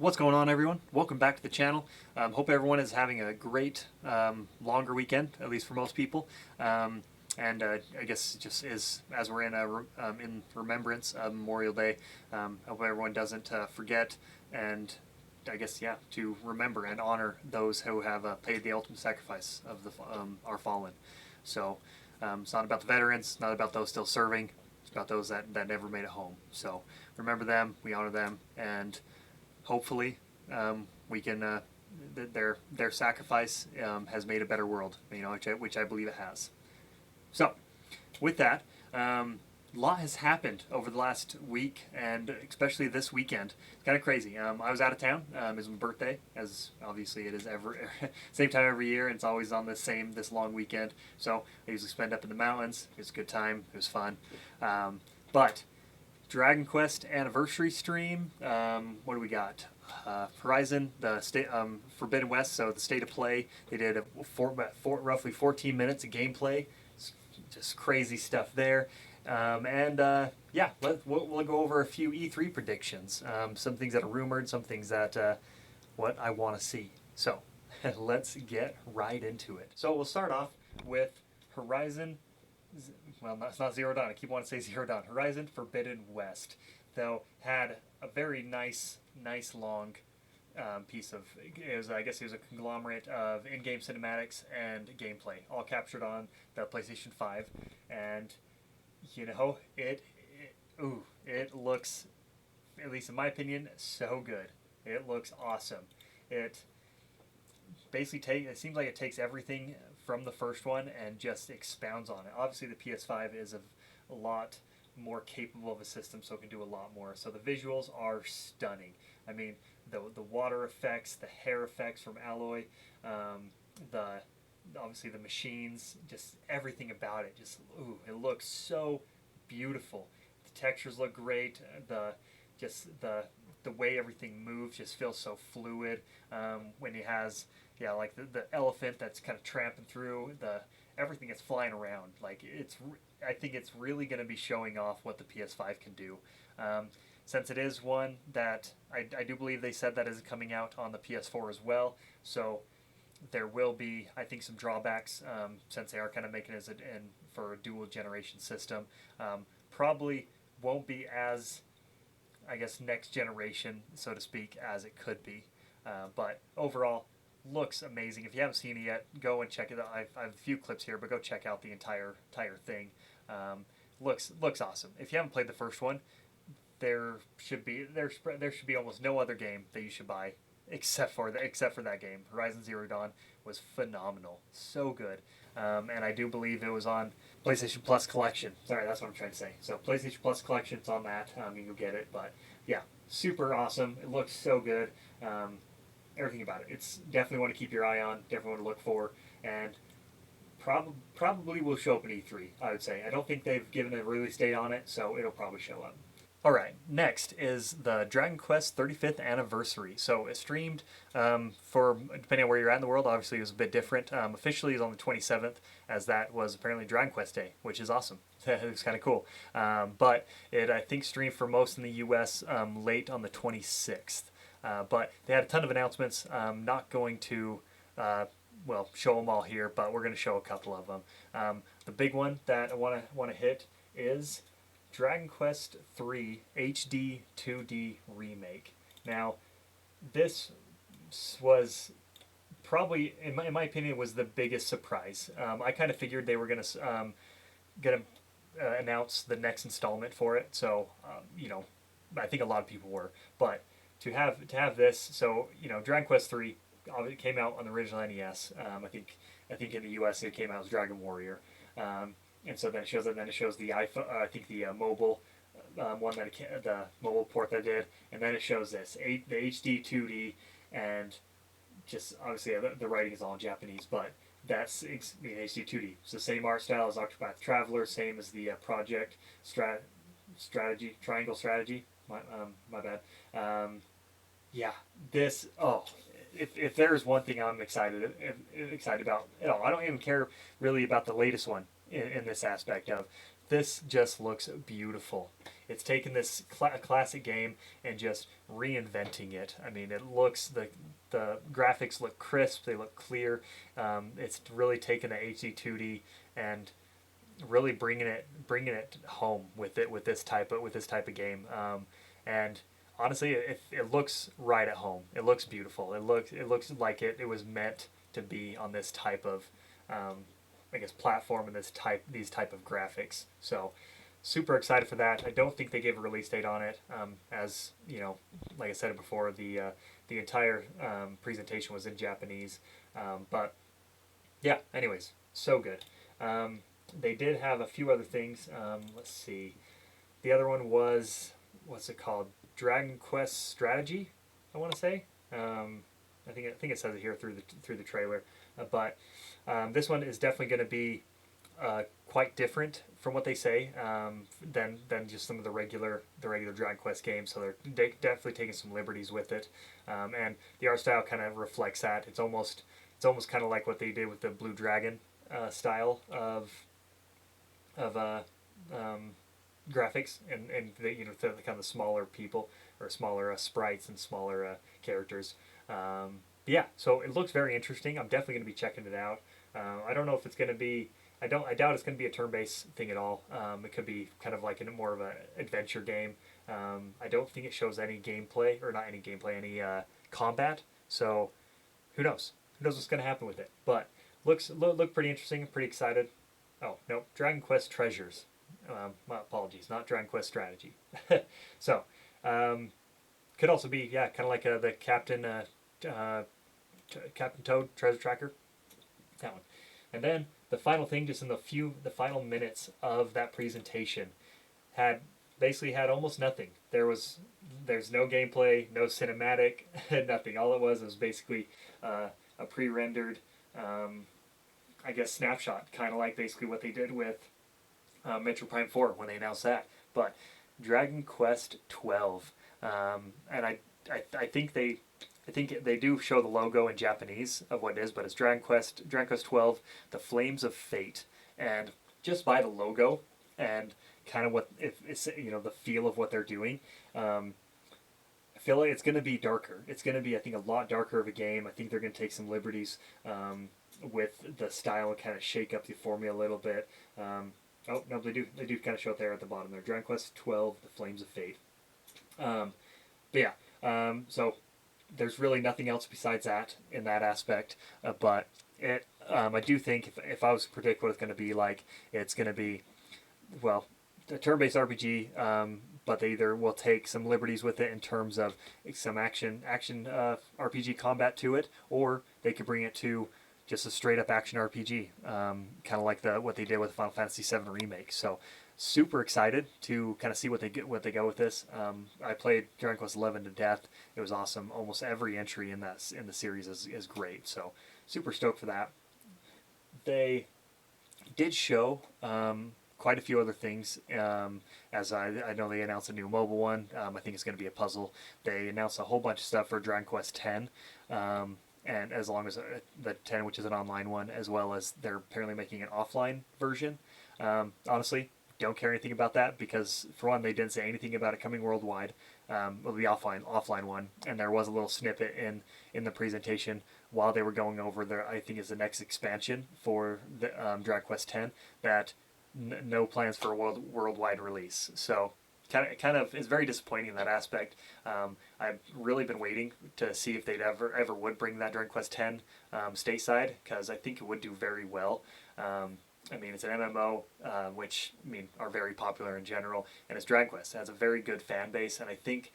What's going on, everyone? Welcome back to the channel. Hope everyone is having a great longer weekend, at least for most people. I guess it just is, as we're in remembrance of Memorial Day. Hope everyone doesn't forget, and I guess, yeah, to remember and honor those who have paid the ultimate sacrifice of our fallen. So it's not about the veterans, not about those still serving. It's about those that never made it home. So remember them, we honor them, and hopefully we can their sacrifice has made a better world, which I believe it has. So with that, a lot has happened over the last week, and especially this weekend. It's kind of crazy. I was out of town. It was my birthday, as obviously it is same time every year, and it's always on this long weekend. So I usually spend up in the mountains. It was a good time. It was fun. But Dragon Quest anniversary stream. What do we got? Horizon, the state, Forbidden West. So the state of play. They did roughly 14 minutes of gameplay. It's just crazy stuff there. Yeah, we'll go over a few E3 predictions. Some things that are rumored. Some things that what I want to see. So let's get right into it. So we'll start off with Horizon. Well, it's not Zero Dawn. I keep wanting to say Zero Dawn. Horizon Forbidden West, though, had a very nice long piece of. I guess it was a conglomerate of in-game cinematics and gameplay, all captured on the PlayStation 5, and it looks, at least in my opinion, so good. It looks awesome. It it seems like it takes everything from the first one and just expounds on it. Obviously, the PS5 is a lot more capable of a system, so it can do a lot more. So the visuals are stunning. I mean, the water effects, the hair effects from Alloy, the obviously the machines, just everything about it. It looks so beautiful. The textures look great. The way everything moves just feels so fluid. When he has like the elephant that's kind of tramping through, everything that's flying around. I think it's really going to be showing off what the PS5 can do. Since it is one that I do believe they said that is coming out on the PS4 as well, so there will be, I think, some drawbacks since they are kind of making it for a dual generation system. Probably won't be as, I guess, next generation, so to speak, as it could be. But overall, looks amazing. If you haven't seen it yet, go and check it out. I have a few clips here, but go check out the entire thing. Looks awesome. If you haven't played the first one, there should be almost no other game that you should buy except for that game. Horizon Zero Dawn was phenomenal, so good. And I do believe it was on PlayStation Plus Collection. Sorry, that's what I'm trying to say. So PlayStation Plus Collection, it's on that. You can get it, but yeah, super awesome. It looks so good. Everything about it. It's definitely one to keep your eye on. Definitely one to look for, and probably will show up in E3. I would say. I don't think they've given a release date on it, so it'll probably show up. All right, next is the Dragon Quest 35th anniversary. So it streamed for, depending on where you're at in the world, obviously it was a bit different. Officially it was on the 27th, as that was apparently Dragon Quest Day, which is awesome. It was kind of cool. But it, I think, streamed for most in the US late on the 26th. But they had a ton of announcements. Not going to show them all here, but we're going to show a couple of them. The big one that I want to hit is Dragon Quest III HD 2D remake. Now, this was probably, in my opinion, was the biggest surprise. I kind of figured they were gonna announce the next installment for it. So I think a lot of people were, but to have this, so Dragon Quest III came out on the original NES. I think in the US it came out as Dragon Warrior. And so then it shows the iPhone, I think the mobile one the mobile port that did, and then it shows the HD 2D, and just obviously the writing is all in Japanese, but that's the HD 2D. It's the same art style as Octopath Traveler, same as the Project Triangle Strategy. My bad. Yeah, this. Oh, if there's one thing I'm excited about at all, I don't even care really about the latest one in this aspect of. This just looks beautiful. it's taken this classic game and just reinventing it. I mean, it looks the graphics look crisp, they look clear. It's really taken the HD 2D and really bringing it home with this type of game. And honestly, it looks right at home. It looks beautiful. It looks like it was meant to be on this type of I guess platform and these type of graphics. So super excited for that. I don't think they gave a release date on it. As you know, like I said before, the entire presentation was in Japanese. But yeah, anyways, so good. They did have a few other things. Let's see. The other one was, what's it called? Dragon Quest Strategy, I want to say. I think it says it here through the trailer. But this one is definitely going to be quite different from what they say than just some of the regular Dragon Quest games. So they're definitely taking some liberties with it, and the art style kind of reflects that. It's almost kind of like what they did with the Blue Dragon style of graphics, and the, the kind of the smaller people or smaller sprites and smaller characters. Yeah, so it looks very interesting. I'm definitely going to be checking it out. I don't know if it's going to be. I doubt it's going to be a turn-based thing at all. It could be kind of like more of an adventure game. I don't think it shows any gameplay, or not any gameplay, any combat. So who knows? Who knows what's going to happen with it? But look pretty interesting. Pretty excited. Oh no, Dragon Quest Treasures. My apologies, not Dragon Quest Strategy. So could also be kind of like the Captain Toad Treasure Tracker. That one. And then the final thing, just in the final minutes of that presentation, basically had almost nothing. There's no gameplay, no cinematic, nothing. All it was basically a pre-rendered, I guess, snapshot, kind of like basically what they did with Metro Prime 4 when they announced that. But Dragon Quest 12, and I think they do show the logo in Japanese of what it is, but it's Dragon Quest 12, The Flames of Fate. And just by the logo and kind of what it's the feel of what they're doing, I feel like it's going to be darker. It's going to be, I think, a lot darker of a game. I think they're going to take some liberties with the style and kind of shake up the formula a little bit. Oh no, they do kind of show it there at the bottom there. Dragon Quest 12, The Flames of Fate. But yeah, so there's really nothing else besides that in that aspect. But I do think if I was to predict what it's going to be like, it's going to be, well, a turn-based RPG. But they either will take some liberties with it in terms of some action RPG combat to it, or they could bring it to just a straight up action RPG, kind of like what they did with Final Fantasy VII Remake. So super excited to kind of see what they go with this. I played Dragon Quest XI to death. It was awesome. Almost every entry in the series is great. So super stoked for that. They did show quite a few other things. As I know they announced a new mobile one. I think it's going to be a puzzle. They announced a whole bunch of stuff for Dragon Quest X. And as long as the 10, which is an online one, as well as they're apparently making an offline version. Honestly, don't care anything about that because, for one, they didn't say anything about it coming worldwide. Well, the offline one, and there was a little snippet in the presentation while they were going over their, I think, is the next expansion for the Dragon Quest X, that no plans for a worldwide release. So kind of is very disappointing in that aspect. I've really been waiting to see if they'd ever would bring that Dragon Quest X stateside, because I think it would do very well. I mean, it's an MMO, which are very popular in general, and it's Dragon Quest. It has a very good fan base, and I think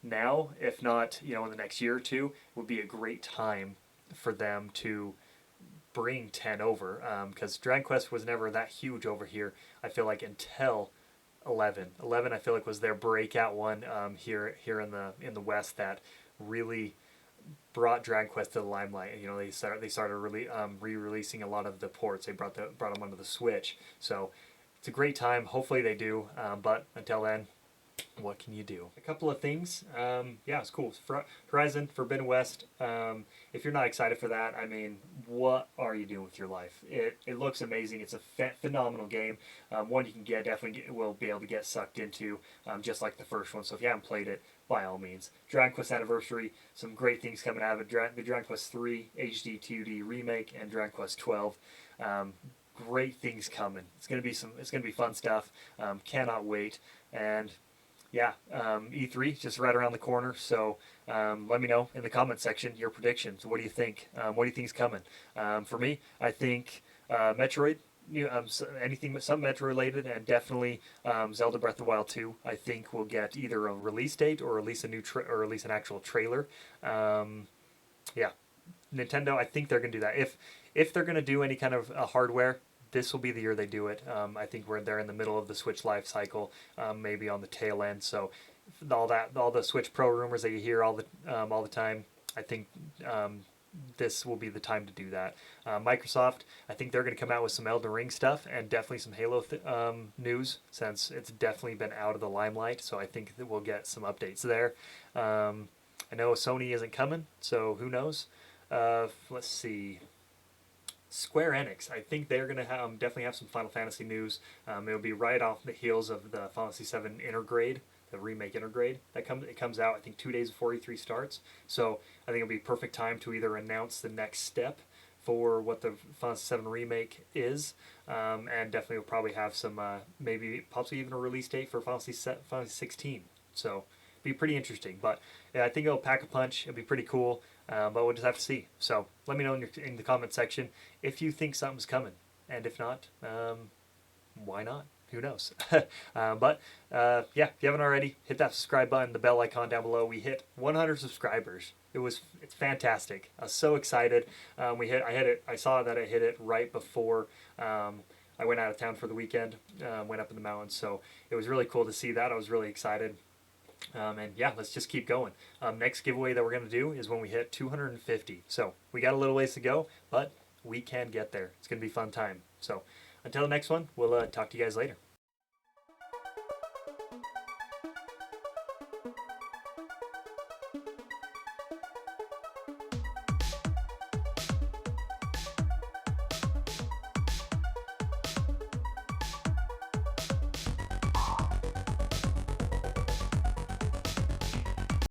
now, if not in the next year or two, would be a great time for them to bring 10 over, because Dragon Quest was never that huge over here, I feel like, until 11. 11, I feel like, was their breakout one here in the West that really brought Dragon Quest to the limelight. They started re-releasing a lot of the ports. They brought them onto the Switch. So it's a great time. Hopefully they do. But until then, what can you do? A couple of things. Yeah, it's cool. Horizon Forbidden West. If you're not excited for that, I mean, what are you doing with your life? It looks amazing. It's a phenomenal game. One you can will be able to get sucked into, just like the first one. So if you haven't played it, by all means. Dragon Quest Anniversary. Some great things coming out of it. The Dragon Quest 3 HD 2D remake and Dragon Quest 12. Great things coming. It's gonna be fun stuff. Cannot wait. And yeah, E3 just right around the corner. So let me know in the comment section your predictions. What do you think? What do you think is coming? For me, I think Metroid. Some Metro related, and definitely Zelda Breath of the Wild 2. I think we'll get either a release date or release or release an actual trailer. Yeah, Nintendo. I think they're gonna do that. If they're gonna do any kind of hardware, this will be the year they do it. I think they're in the middle of the Switch life cycle, maybe on the tail end. So all the Switch Pro rumors that you hear all the time, I think this will be the time to do that. Microsoft, I think they're going to come out with some Elden Ring stuff and definitely some Halo news, since it's definitely been out of the limelight. So I think that we'll get some updates there. I know Sony isn't coming, so who knows? Let's see. Square Enix, I think they're going to definitely have some Final Fantasy news. It'll be right off the heels of the Final Fantasy VII Intergrade, the remake Intergrade. It comes out, I think, 2 days before E3 starts. So I think it'll be perfect time to either announce the next step for what the Final Fantasy VII remake is, and definitely will probably have some, maybe possibly even a release date for Final Fantasy 16. So be pretty interesting. But yeah, I think it'll pack a punch. It'll be pretty cool. But we'll just have to see. So let me know in the comment section if you think something's coming, and if not, why not? Who knows? But yeah, if you haven't already, hit that subscribe button, the bell icon down below. We hit 100 subscribers. It's fantastic. I was so excited. I saw that I hit it right before I went out of town for the weekend. Went up in the mountains, so it was really cool to see that. I was really excited. And yeah, let's just keep going. Next giveaway that we're going to do is when we hit 250. So we got a little ways to go, but we can get there. It's going to be a fun time. So until the next one, we'll talk to you guys later.